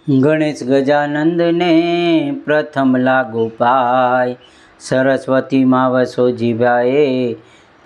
ગણેશ ગજાનંદને પ્રથમ લાગુ પાય, સરસ્વતીમાં વસો જીવાએ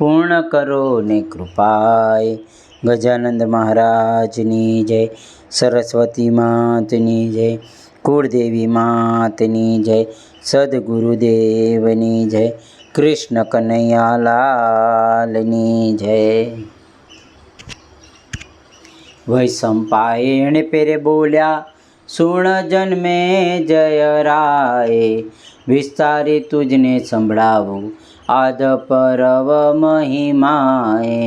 પૂર્ણ કરો ને કૃપાય. ગજાનંદ મહારાજની જય, સરસ્વતી માતની જય, કુળદેવી માતની જય, સદગુરુદેવની જય, કૃષ્ણ કનૈયાલાલની જય. વૈશંપાયણ પેરે બોલ્યા સુણ જન્મે જય રાય, વિસ્તારી તુજને સંભળાવું આદ પરવ મહિમાએ.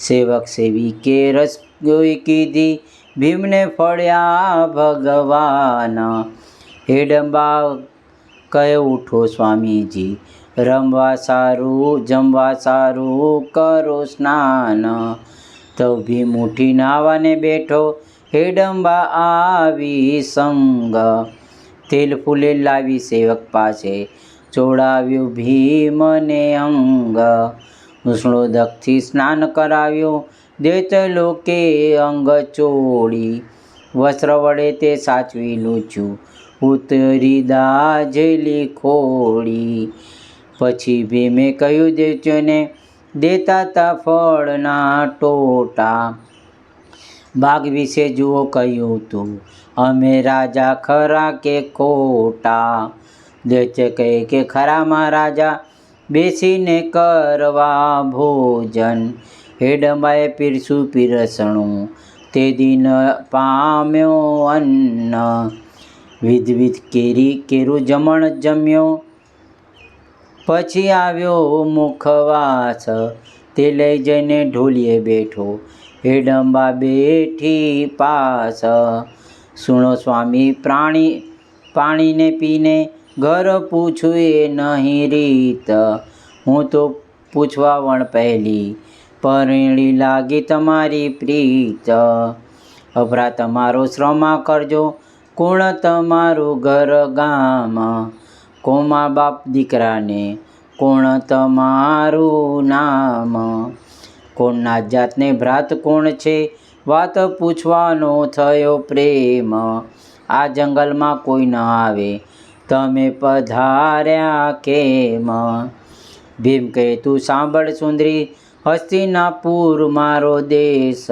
સેવક સેવિકે રસ ગોઈ કીધી, ભીમને ફળ્યા ભગવાન. હેડંબા કહે ઉઠો સ્વામીજી, રમવા સારું જમવા સારું કરો સ્નાન. તો ભીમ ઉઠી નાવાને બેઠો, હેડંબા આવી સંગ. તેલ ફૂલે લાવી સેવક પાસે, ચોડાવ્યું ભીમને અંગ. ઉષ્ણોદકથી સ્નાન કરાવ્યું, દેત લોકે અંગ ચોળી. વસ્ત્ર વડે તે સાચવી લૂછ્યું, ઉતરી દાઝેલી ખોળી. પછી ભીમે કહ્યું દૈત્યોને, દેતા તા ફળના ટોટા. બાગ વિશે જુઓ કહ્યું તું, અમે રાજા ખરા કે ખોટા. દૈત્ય કહે કે ખરા મહારાજા, બેસીને કરવા ભોજન. હેડંબાએ પીરસું પીરસણું, તે દિન પામ્યો અન્ન. વિધવિધ કેરું જમણ જમ્યો, પછી આવ્યો મુખવાસ. તે લઈ જઈને ઢોલીએ બેઠો, હેડંબા બેઠી પાસ. સુણો સ્વામી પાણીને પીને, ઘર પૂછું એ નહીં રીત. હું તો પૂછવા વણ પહેલી, પરણી લાગી તમારી પ્રીત. અભરા તમારો શ્રમા કરજો, કોણ તમારું ઘર ગામ. કોમા બાપ દીકરાને, કોણ તમારું નામ. કોણના જાતને ભ્રાત કોણ છે, વાત પૂછવાનો થયો પ્રેમ. આ જંગલમાં કોઈ ન આવે, તમે પધાર્યા કેમ. ભીમ કહે તું સાંભળ સુંદરી, હસ્તિનાપુર મારો દેશ.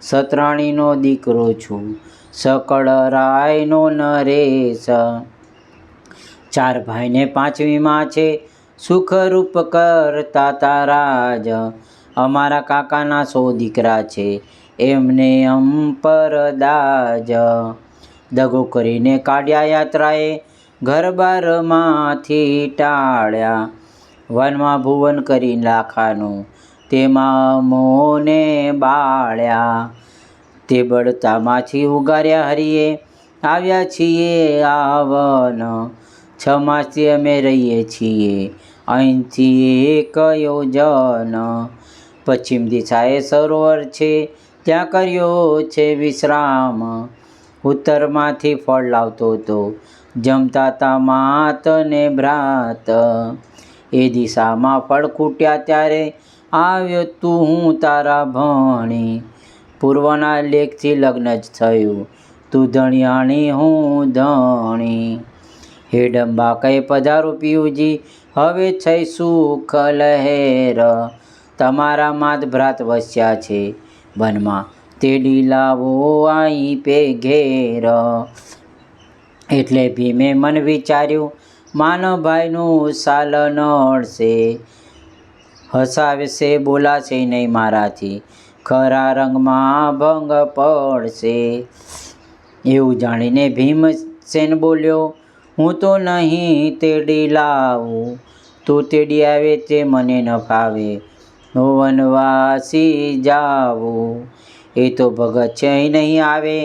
સતરાણીનો દીકરો છું, સકળ રાયનો નરેશ. 4 ભાઈને 5મીમાં છે, સુખરૂપ કરતા તારાજ. અમારા કાકાના 100 દીકરા છે, એમને અંપરદાજ. દગો કરીને કાઢ્યા યાત્રાએ, ઘરબારમાંથી ટાળ્યા. વનમાં ભુવન કરી લાખાનું, તેમાં મોને બાળ્યા. તે બળતામાંથી ઉગાર્યા હરિએ, આવ્યા છીએ આવન. 6 માસથી અમે રહીએ છીએ, અહીંથી 1 યોજન. પશ્ચિમ દિશાએ સરોવર છે, ત્યાં કર્યો છે વિશ્રામ. ઉત્તરમાંથી ફળ લાવતો તો, જમતા તા માત ને ભ્રાત. એ દિશામાં ફળ ખૂટ્યા ત્યારે, આવ્યો તું હું તારા ભણી. પૂર્વના લેખથી લગ્ન જ થયું, તું ધણિયાણી હું ધણી. હેડંબા કહે પધારો પિયુજી, હવે છે સુખ લહેર. તમારા માત ભ્રાત વસ્યા છે વનમાં, તેડી લાવો અહીં પે ઘેર. એટલે ભીમે મન વિચાર્યું, માનવભાઈનું સાલ નડશે. હસાવશે બોલાશે નહીં મારાથી, ખરા રંગમાં ભંગ પડશે. એવું જાણીને ભીમસેન બોલ્યો, હું તો નહીં તેડી લાવું. તું તેડી આવે તે મને ન ફાવે, વનવાસી જાવું. એ તો ભગત છે અહીં નહીં આવે,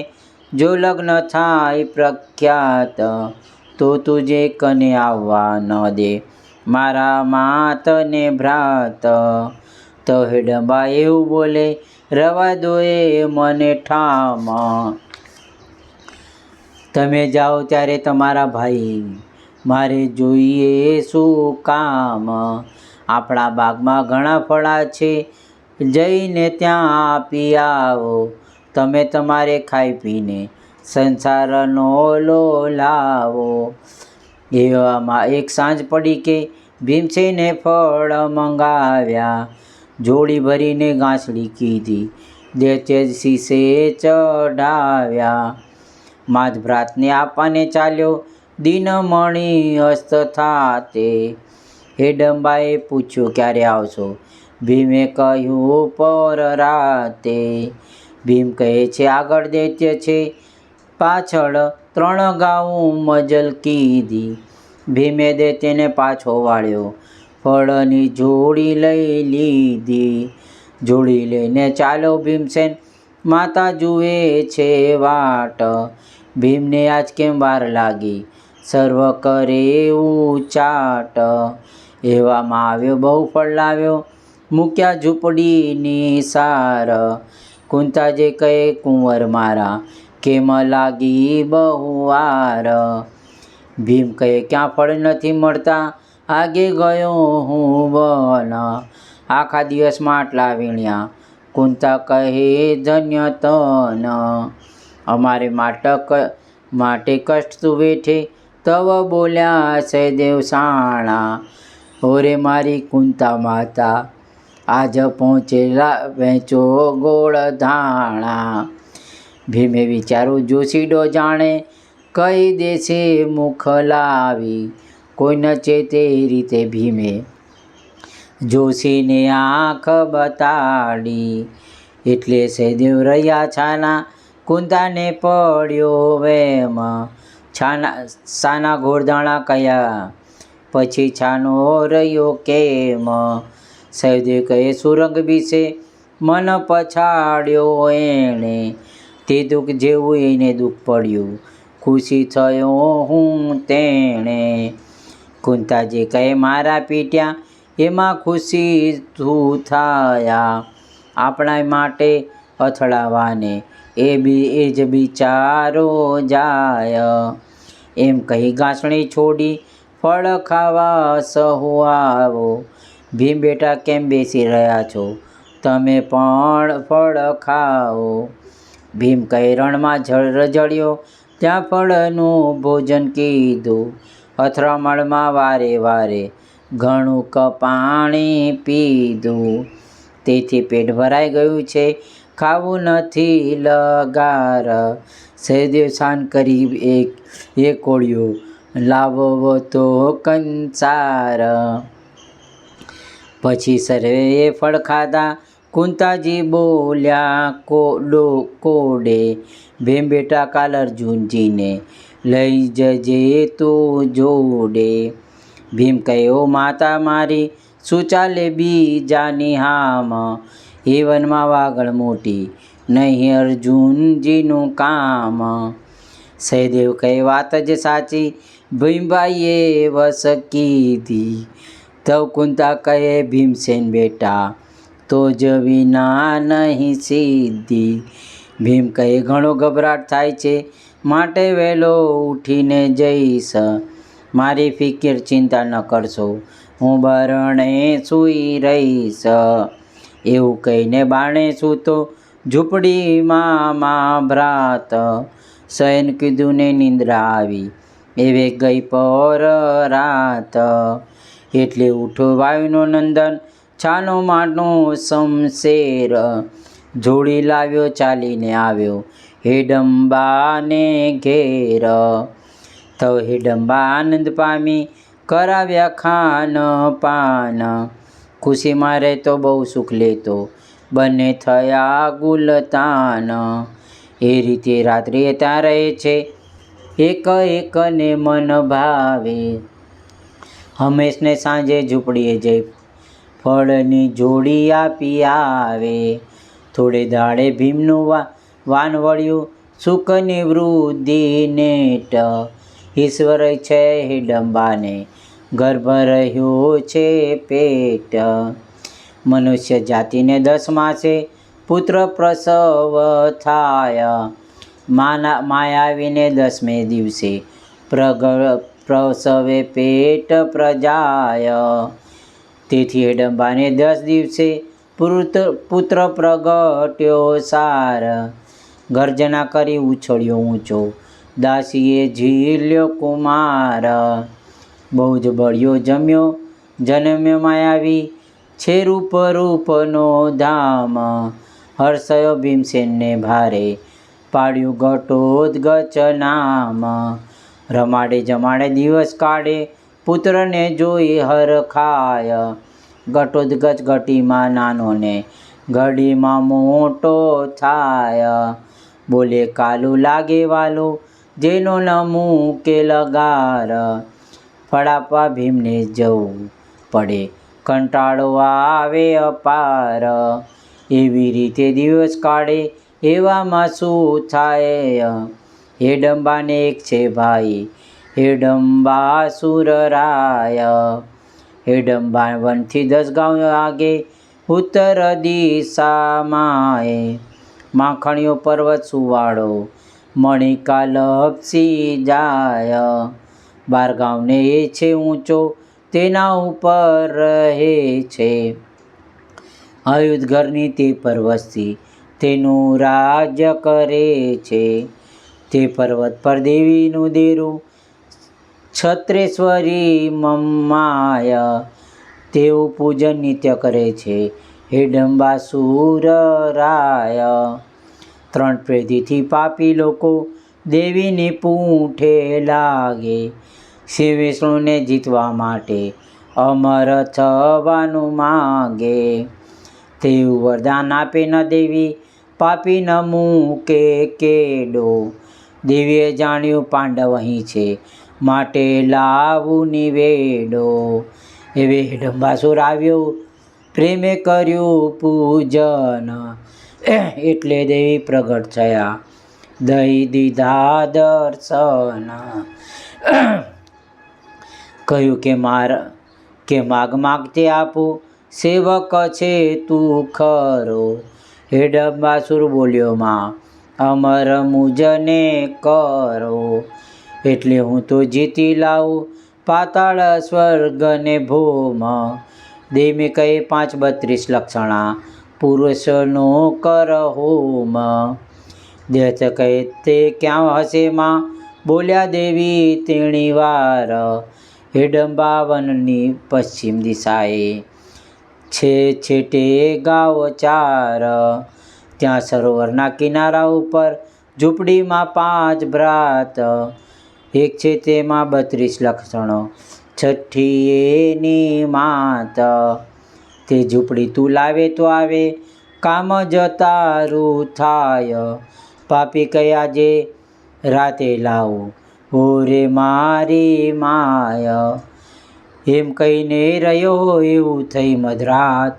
જો લગ્ન થાય પ્રખ્યાત. તો તુજે કને આવવા ન દે, મારા માતને ભ્રાત. તો હેડંબા એવું બોલે, રવા દો એ મને ઠામ. તમે જાઓ ત્યારે તમારા ભાઈ, મારે જોઈએ શું કામ. આપણા બાગમાં ઘણા ફળા છે, જઈને ત્યાં આપી આવો. તમે તમારે ખાઈ પીને સંસારનો લોલાવો. એવામાં એક સાંજ પડી કે ભીમસેને ફળ મંગાવ્યા, જોડી ભરીને ગાંસડી કીધી, દૈત્ય શીશે ચઢાવ્યા. માધભ્રાતને આપવાને ચાલ્યો, દિનમણી અસ્ત થાતે. હેડંબાએ પૂછ્યું, ક્યારે આવશો? ભીમે કહ્યું, પર રાતે. ભીમ કહે છે, આગળ દૈત્ય છે, પાછળ 3 ગાઉં મજલ કીધી. ભીમે દૈત્યને પાછો વાળ્યો, ફળની જોડી લઈ લીધી. જોડી લઈને ચાલો ભીમસેન, માતા જુએ છે વાટ. ભીમને આજ કેમ વાર લાગી, સર્વ કરે ઉચાટ. એવામાં આવ્યો, બહુ ફળ લાવ્યો, મૂક્યા ઝૂંપડીની સાર. કુંતાજી કહે, કુંવર મારા, કેમ લાગી બહુ વાર? ભીમ કહે, ક્યાં ફળ નથી મળતા, આગે ગયો હું વન. આખા દિવસમાં આટલા વીણ્યા, કુંતા કહે, ધન્ય તન. અમારે માટે કષ્ટ તું વેઠે, તવ બોલ્યા સહદેવ સાણા. ઓરે મારી કુંતા માતા, આજ પહોંચેલા વેચો ગોળ ધાણા. ભીમે વિચારું, જોશીડો જાણે, કહી દેશે મુખ લાવી. કોઈ ન ચેતે રીતે ભીમે જોશીને આંખ બતાડી. એટલે સહદેવ રહ્યા છાના, કુંતાને પડ્યો વેમ. સાના ગોળધાણા કયા, પછી છાનો રહ્યો કેમ? સહદેવ કહે, સુરંગ વિશે મન પછાડ્યો એણે. તે દુઃખ જેવું એને દુઃખ પડ્યું, ખુશી થયો હું તેણે. કુંતાજી કહે, મારા પીટ્યા એમાં ખુશી તું થયા. આપણા માટે અથડાવાને એ જ બિચારો જાય. એમ કહી ગાંસડી છોડી, ફળ ખાવા સહુ આવો. ભીમ બેટા કેમ બેસી રહ્યા છો, તમે પણ ફળ ખાઓ. ભીમ કહે, રણમાં રજળ્યો, ત્યાં ફળનું ભોજન કીધું. અથડામણમાં વારે વારે ઘણું પાણી પીધું. તેથી પેટ ભરાઈ ગયું છે, ખાવું નથી લગાર. સહદેવ શાન કરી એ કોળિયો, લાવવો તો કંસાર. પછી સર્વેએ ફળ ખાધા, કુંતાજી બોલ્યા કોડે. ભીમ બેટા કાલ અર્જુનજીને લઈ જજે તું જોડે. ભીમ કહ્યો, માતા મારી, શું ચાલે બીજાની હામ? એ વનમાં વાગળ મોટી, નહીં અર્જુનજીનું કામ. સહદેવ કહે, વાત જ સાચી, ભીમભાઈએ વસ કીધી. તવ કુંતા કહે, ભીમસેન બેટા, તો જ વિના નહીં સિદ્ધિ. ભીમ કહે, ઘણો ગભરાટ થાય છે, માટે વહેલો ઉઠીને જઈશ. મારી ફિકર ચિંતા ન કરશો, હું બરણે સૂઈ રહીશ. એવું કહીને બારણે સૂતો, ઝૂંપડીમાં ભ્રાત. શયન કીધું ને નિંદ્રા આવી, એવે ગઈ પર રાત. એટલે ઉઠો વાયુનો નંદન, છાનો માનો શમશેર. જોડી લાવ્યો, ચાલીને આવ્યો, હેડંબાને ઘેર. તો હેડંબા આનંદ પામી, કરાવ્યા ખાન પાન. ખુશીમાં રહેતો, બહુ સુખ લેતો, બંને થયા ગુલતાન. એ રીતે રાત્રિ ત્યાં રહે છે, એક એકને મન ભાવે. હંમેશને સાંજે ઝૂંપડીએ જઈ ફળની જોડી આપી આવે. થોડે દાડે ભીમનું વાન વળ્યું, સુખની વૃદ્ધિ નેટ. ઈશ્વર છે હિડંબાને, ગર્ભ રહ્યો છે પેટ. મનુષ્ય જાતિને 10 માસે પુત્ર પ્રસવ થાય. માયાવીને 10મે દિવસે પ્રસવે પેટ પ્રજાય. તેથી હિડંબાને 10 દિવસે પુત્ર પ્રગટ્યો સાર. ગર્જના કરી ઉછળ્યો ઊંચો, દાસીએ ઝીલ્યો કુમાર. બહુ જ બળ્યો જમ્યો જન્મ્યો માયાવી, છે રૂપ રૂપનો ધામ. હર્ષયો ભીમસેનને ભારે, પાડ્યું ઘટોત્કચ નામ. રમાડે જમાડે દિવસ કાઢે, પુત્રને જોઈ હરખાય. ઘટોત્કચ ઘટીમાં નાનો ને ઘડીમાં મોટો થાય. બોલે કાલું લાગે વાલું, જેનો ન મૂકે લગાર. ફળાપવા ભીમને જવું પડે, કંટાળો આવે અપાર. એવી રીતે દિવસ કાઢે, એવામાં શું થાય? હેડંબાને એક છે ભાઈ, હેડંબાસુર રાય. હેડંબા વનથી 10 ગાંવ આગે, ઉત્તર દિશામાં. માખણીઓ પર્વત સુવાળો, મણિકા લપસી જાય. 12 ગાંવને એ છે ઊંચો, તેના ઉપર રહે છે. આયુધ ઘરની તે પર્વતથી, તેનું રાજ્ય કરે છે. તે પર્વત પર દેવીનું દેરું, છત્રેશ્વરી મમ્માય. તેવું પૂજન નિત્ય કરે છે, હેડંબાસુર રાય. 3 પેઢીથી પાપી લોકો, દેવીની પૂંઠે લાગે. સિંહ વિષ્ણુને જીતવા માટે, અમર થવાનું માગે. તેવું વરદાન આપે ન દેવી, પાપી ન મૂકે કેડો. દેવીએ જાણ્યું પાંડવ અહીં છે, માટે લાવું નિવેડો. એવે હેડંબાસુર આવ્યો, પ્રેમે કર્યું પૂજન. એટલે દેવી પ્રગટ થયા, દઈ દીધા દર્શન. કહ્યું કે માગ તે આપું, સેવક છે તું ખરો. હેડંબાસુર બોલ્યો માં, અમર મુજને કરો. એટલે હું તો જીતી લાવું, પાતાળ સ્વર્ગને ભોમ. દેવી કહે 532 લક્ષણા, પુરુષનો કર હોમ. દેત કહે તે ક્યાં હશે માં, બોલ્યા દેવી તેણી વાર. હેડંબા વનની પશ્ચિમ દિશાએ, છે છેટે ગાંવ 4. ત્યાં સરોવરના કિનારા ઉપર, ઝૂંપડીમાં 5 ભ્રાત. એક છે તેમાં 32 લક્ષણો, છઠ્ઠી એની માત. તે ઝૂંપડી તું લાવે તો આવે, કામ જ તારું થાય. પાપી કહે આજે રાતે લાવું, ઓરે મારી માય. એમ કહીને રહ્યો એવું થઈ મધરાત.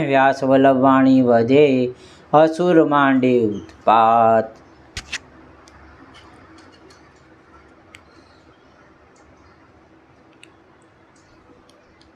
વ્યાસ વલ્લભ વાણી વધે, અસુર માંડે ઉત્પાત.